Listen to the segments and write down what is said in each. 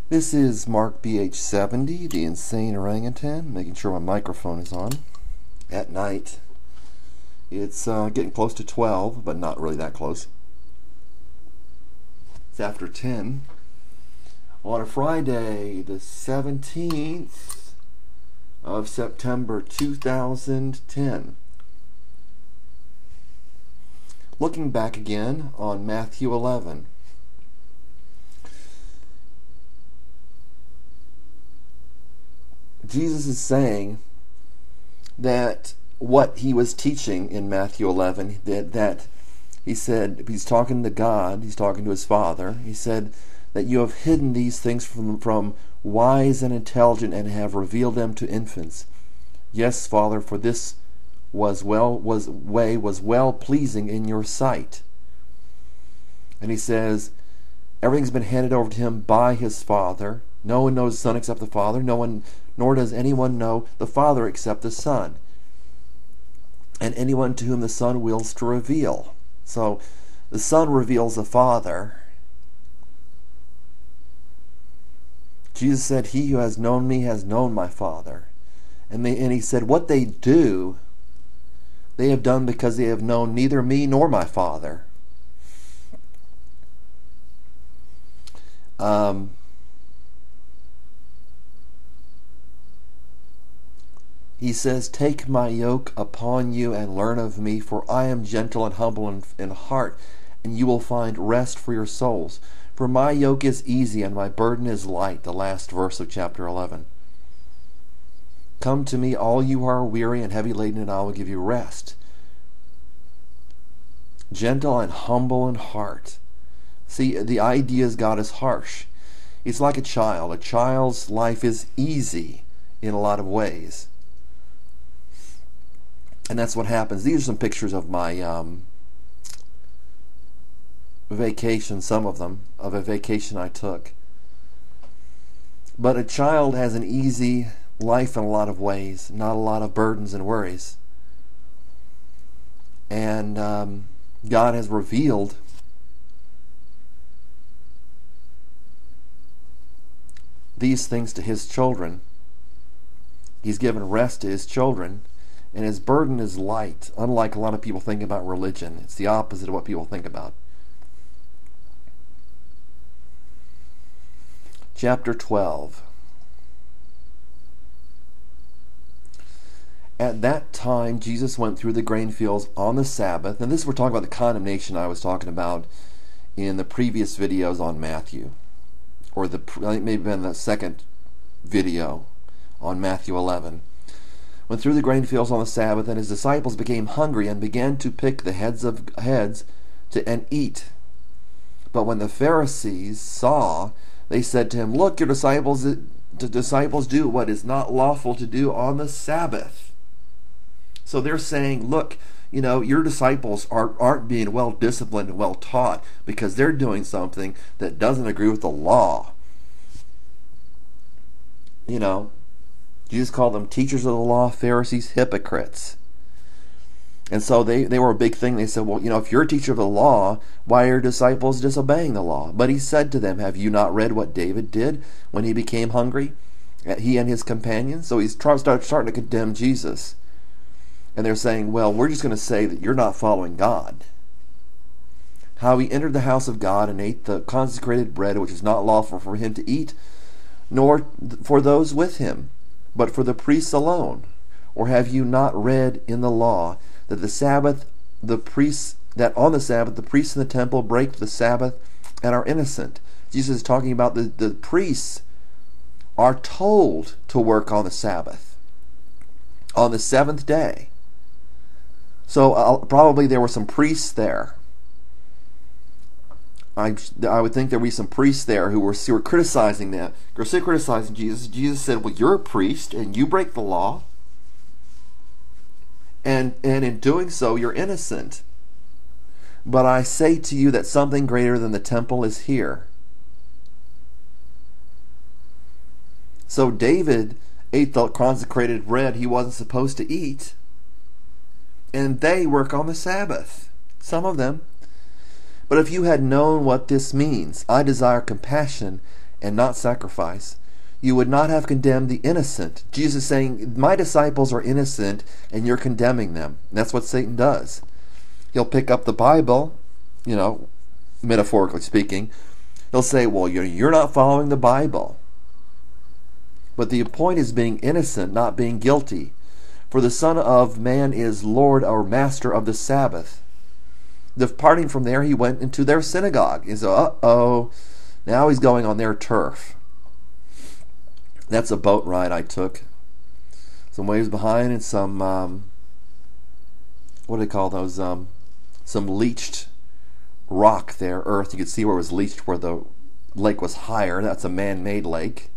This is Mark BH70, the insane orangutan, making sure my microphone is on at night. It's getting close to 12, but not really that close. It's after 10 on a Friday, the 17th of September 2010. Looking back again on Matthew 11. Jesus is saying that what he was teaching in Matthew 11, that he said, he's talking to God, he's talking to his Father, he said that you have hidden these things from wise and intelligent and have revealed them to infants. Yes, Father, for this was well pleasing in your sight. And he says, everything's been handed over to him by his Father. No one knows the Son except the Father. Nor does anyone know the Father except the Son, and anyone to whom the Son wills to reveal. So the Son reveals the Father. Jesus said, he who has known me has known my Father. And he said, what they do, they have done because they have known neither me nor my Father. He says, take my yoke upon you and learn of me, for I am gentle and humble in heart, and you will find rest for your souls. For my yoke is easy and my burden is light, the last verse of chapter 11. Come to me, all you who are weary and heavy laden, and I will give you rest. Gentle and humble in heart. See, the idea is God is harsh. He's like a child. A child's life is easy in a lot of ways. And that's what happens. These are some pictures of my vacation, some of them, of a vacation I took. But a child has an easy life in a lot of ways, not a lot of burdens and worries. And God has revealed these things to his children. He's given rest to his children. And his burden is light, unlike a lot of people think about religion. It's the opposite of what people think about. Chapter 12. At that time, Jesus went through the grain fields on the Sabbath. And this we're talking about the condemnation I was talking about in the previous videos on Matthew. Or I think maybe been the second video on Matthew 11. Went through the grain fields on the Sabbath, and his disciples became hungry and began to pick the heads and eat. But when the Pharisees saw, they said to him, look, your disciples do what is not lawful to do on the Sabbath. So they're saying, look, your disciples aren't being well disciplined and well taught because they're doing something that doesn't agree with the law. Jesus called them teachers of the law, Pharisees, hypocrites. And so they were a big thing. They said, well, if you're a teacher of the law, why are your disciples disobeying the law? But he said to them, have you not read what David did when he became hungry? He and his companions. So he's starting to condemn Jesus. And they're saying, well, we're just going to say that you're not following God. How he entered the house of God and ate the consecrated bread, which is not lawful for him to eat, nor for those with him, but for the priests alone. Or have you not read in the law that on the Sabbath the priests in the temple break the Sabbath and are innocent? Jesus is talking about the priests are told to work on the Sabbath, on the seventh day. So probably there were some priests there. I would think there would be some priests there who were criticizing that. They're still criticizing Jesus. Jesus said, well, you're a priest and you break the law. And in doing so, you're innocent. But I say to you that something greater than the temple is here. So David ate the consecrated bread he wasn't supposed to eat. And they work on the Sabbath. Some of them. But if you had known what this means, I desire compassion and not sacrifice, you would not have condemned the innocent. Jesus is saying, my disciples are innocent and you're condemning them. And that's what Satan does. He'll pick up the Bible, metaphorically speaking. He'll say, well, you're not following the Bible. But the point is being innocent, not being guilty. For the Son of Man is Lord or Master of the Sabbath. Departing from there, he went into their synagogue. He said, uh-oh, now he's going on their turf. That's a boat ride I took. Some waves behind and some, what do they call those? Some leached rock there, earth. You could see where it was leached, where the lake was higher. That's a man-made lake.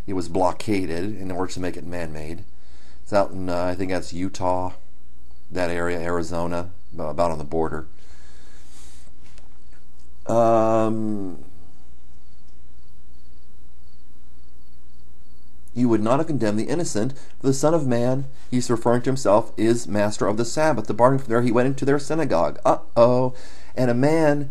It was blockaded in order to make it man-made. It's out in, I think that's Utah, that area, Arizona, about on the border. You would not have condemned the innocent, for the Son of Man, he's referring to himself, is Master of the Sabbath. Departing from there, he went into their synagogue. Uh-oh. And a man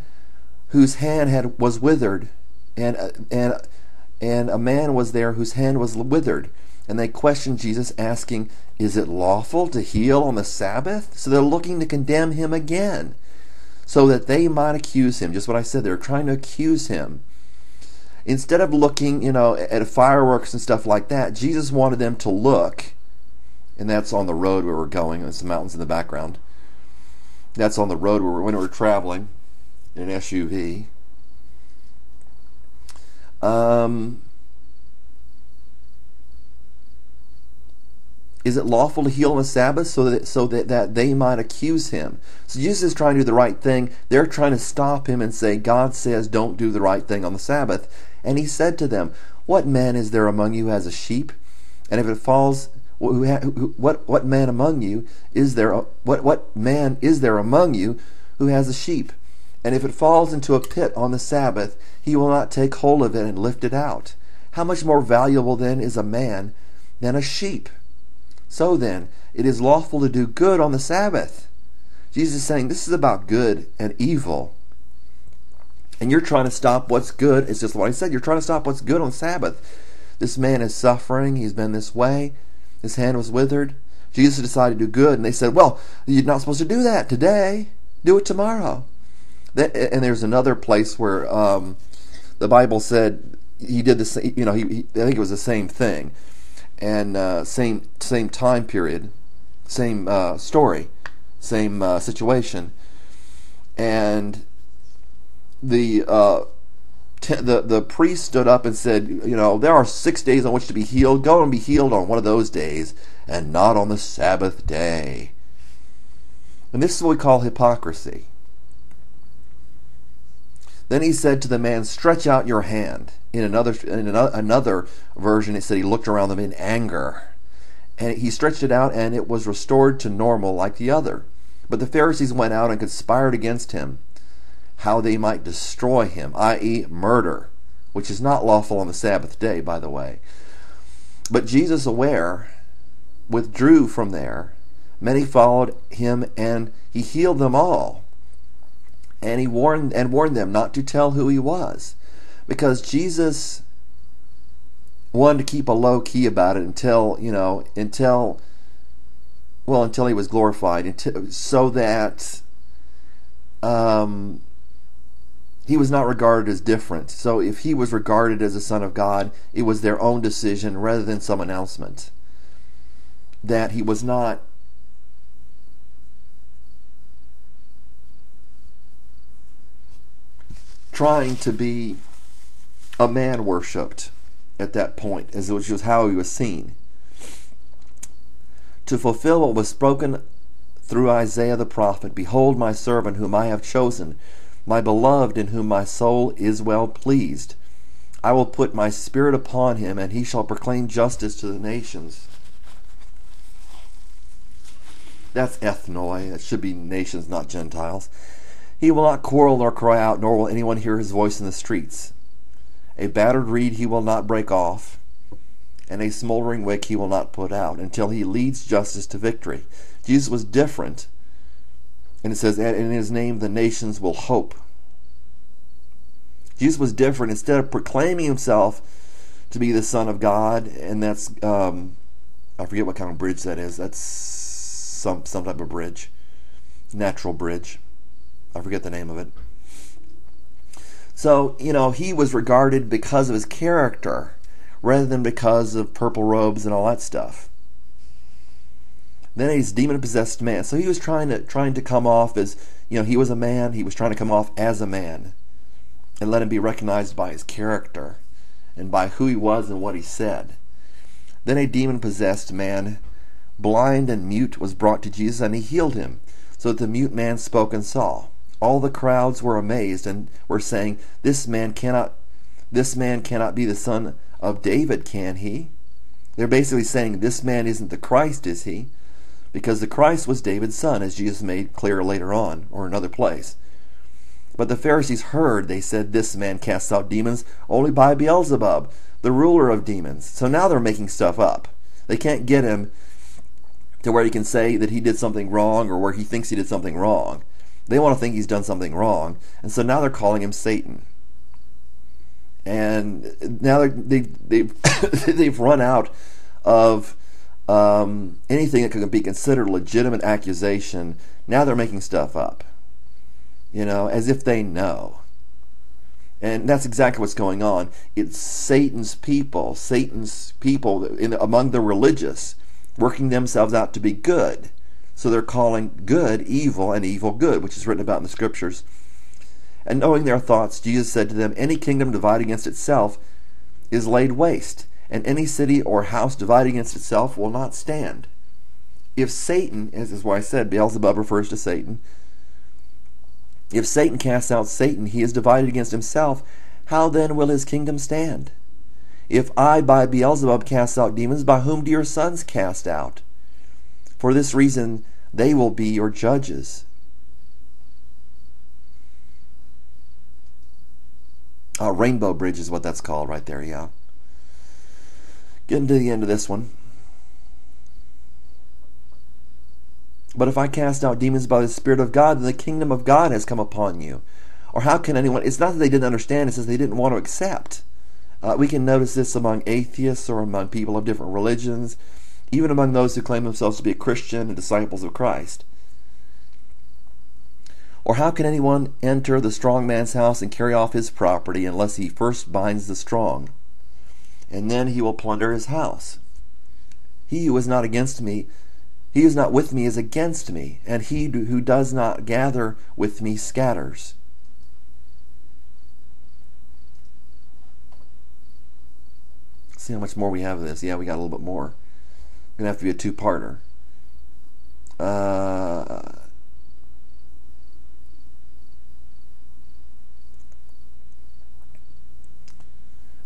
whose hand was withered, and a man was there whose hand was withered. And they questioned Jesus, asking, is it lawful to heal on the Sabbath? So they're looking to condemn him again, so that they might accuse him. Just what I said, they're trying to accuse him. Instead of looking, at fireworks and stuff like that, Jesus wanted them to look, and that's on the road where we're going. There's some mountains in the background. That's on the road when we're traveling in an SUV. Is it lawful to heal on the Sabbath, so that they might accuse him? So Jesus is trying to do the right thing. They're trying to stop him and say, God says don't do the right thing on the Sabbath. And he said to them, what man is there among you who has a sheep? And if it falls, what man among you is there? What man is there among you who has a sheep? And if it falls into a pit on the Sabbath, he will not take hold of it and lift it out. How much more valuable then is a man than a sheep? So then, it is lawful to do good on the Sabbath. Jesus is saying this is about good and evil. And you're trying to stop what's good. It's just what I said. You're trying to stop what's good on Sabbath. This man is suffering. He's been this way. His hand was withered. Jesus decided to do good. And they said, well, you're not supposed to do that today. Do it tomorrow. And there's another place where the Bible said he did the same. I think it was the same thing. And same time period. Same story. Same situation. And the priest stood up and said, there are 6 days on which to be healed. Go and be healed on one of those days, and not on the Sabbath day. And this is what we call hypocrisy. Then he said to the man, stretch out your hand. In another version, it said he looked around them in anger. And he stretched it out, and it was restored to normal like the other. But the Pharisees went out and conspired against him, how they might destroy him, i.e. murder, which is not lawful on the Sabbath day, by the way. But Jesus, aware, withdrew from there. Many followed him, and he healed them all. And he warned them not to tell who he was, because Jesus wanted to keep a low key about it until he was glorified, so that he was not regarded as different. So if he was regarded as a son of God, it was their own decision rather than some announcement. That he was not trying to be a man worshipped at that point, as which was how he was seen. To fulfill what was spoken through Isaiah the prophet, behold my servant whom I have chosen, my beloved in whom my soul is well pleased. I will put my spirit upon him, and he shall proclaim justice to the nations. That's ethnoi. It should be nations, not Gentiles. He will not quarrel nor cry out, nor will anyone hear his voice in the streets. A battered reed he will not break off, and a smoldering wick he will not put out, until he leads justice to victory. Jesus was different. And it says, and in his name the nations will hope. Jesus was different. Instead of proclaiming himself to be the Son of God, and that's I forget what kind of bridge that is. That's some type of bridge, natural bridge. I forget the name of it. So, he was regarded because of his character rather than because of purple robes and all that stuff. Then he's demon-possessed man. So he was trying to come off as, he was a man. He was trying to come off as a man and let him be recognized by his character and by who he was and what he said. Then a demon-possessed man, blind and mute, was brought to Jesus, and he healed him, so that the mute man spoke and saw. All the crowds were amazed and were saying, This man cannot be the son of David, can he? They're basically saying, this man isn't the Christ, is he? Because the Christ was David's son, as Jesus made clear later on, or another place. But the Pharisees heard, they said, This man casts out demons only by Beelzebub, the ruler of demons. So now they're making stuff up. They can't get him to where he can say that he did something wrong or where he thinks he did something wrong. They want to think he's done something wrong, and so now they're calling him Satan. And now they've run out of anything that could be considered a legitimate accusation. Now they're making stuff up, as if they know. And that's exactly what's going on. It's Satan's people among the religious, working themselves out to be good. So they're calling good evil and evil good, which is written about in the Scriptures. And knowing their thoughts, Jesus said to them, Any kingdom divided against itself is laid waste, and any city or house divided against itself will not stand. If Satan, as is why I said Beelzebub refers to Satan, if Satan casts out Satan, he is divided against himself. How then will his kingdom stand? If I by Beelzebub cast out demons, by whom do your sons cast out? For this reason they will be your judges. Rainbow Bridge is what that's called right there, yeah. Getting to the end of this one. But if I cast out demons by the Spirit of God, then the kingdom of God has come upon you. Or how can anyone... It's not that they didn't understand, it says they didn't want to accept. We can notice this among atheists or among people of different religions, even among those who claim themselves to be a Christian and disciples of Christ. Or how can anyone enter the strong man's house and carry off his property unless he first binds the strong? And then he will plunder his house. He who is not against me, he who is not with me is against me, and he who does not gather with me scatters. See how much more we have of this. Yeah, we got a little bit more. Going to have to be a two-parter.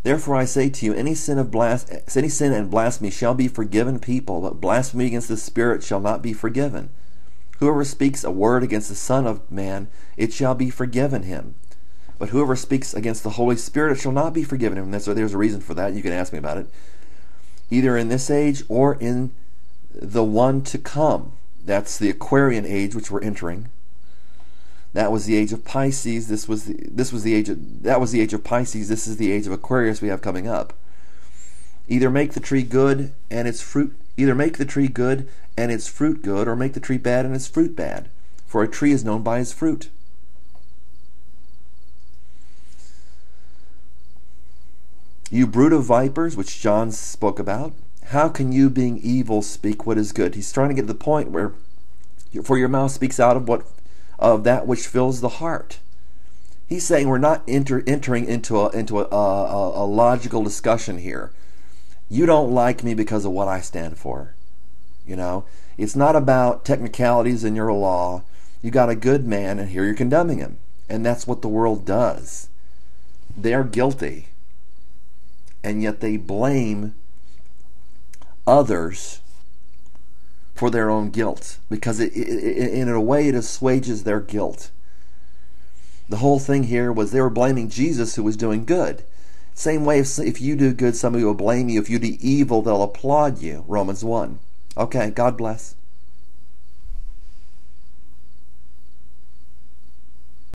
Therefore I say to you, any sin and blasphemy shall be forgiven people, but blasphemy against the Spirit shall not be forgiven. Whoever speaks a word against the Son of Man, it shall be forgiven him. But whoever speaks against the Holy Spirit, it shall not be forgiven him. There's a reason for that. You can ask me about it. Either in this age or in the one to come. That's the Aquarian age which we're entering. That was the age of Pisces. That was the age of Pisces. This is the age of Aquarius we have coming up. Either make the tree good and its fruit good, or make the tree bad and its fruit bad. For a tree is known by its fruit. You brood of vipers, which John spoke about, how can you, being evil, speak what is good? He's trying to get to the point where, for your mouth speaks out of that which fills the heart. He's saying we're not entering into a logical discussion here. You don't like me because of what I stand for. It's not about technicalities in your law. You got a good man, and here you're condemning him. And that's what the world does. They're guilty. And yet they blame others for their own guilt, because in a way it assuages their guilt. The whole thing here was they were blaming Jesus, who was doing good. Same way, if you do good, somebody will blame you. If you do evil, they'll applaud you. Romans 1. Okay, God bless.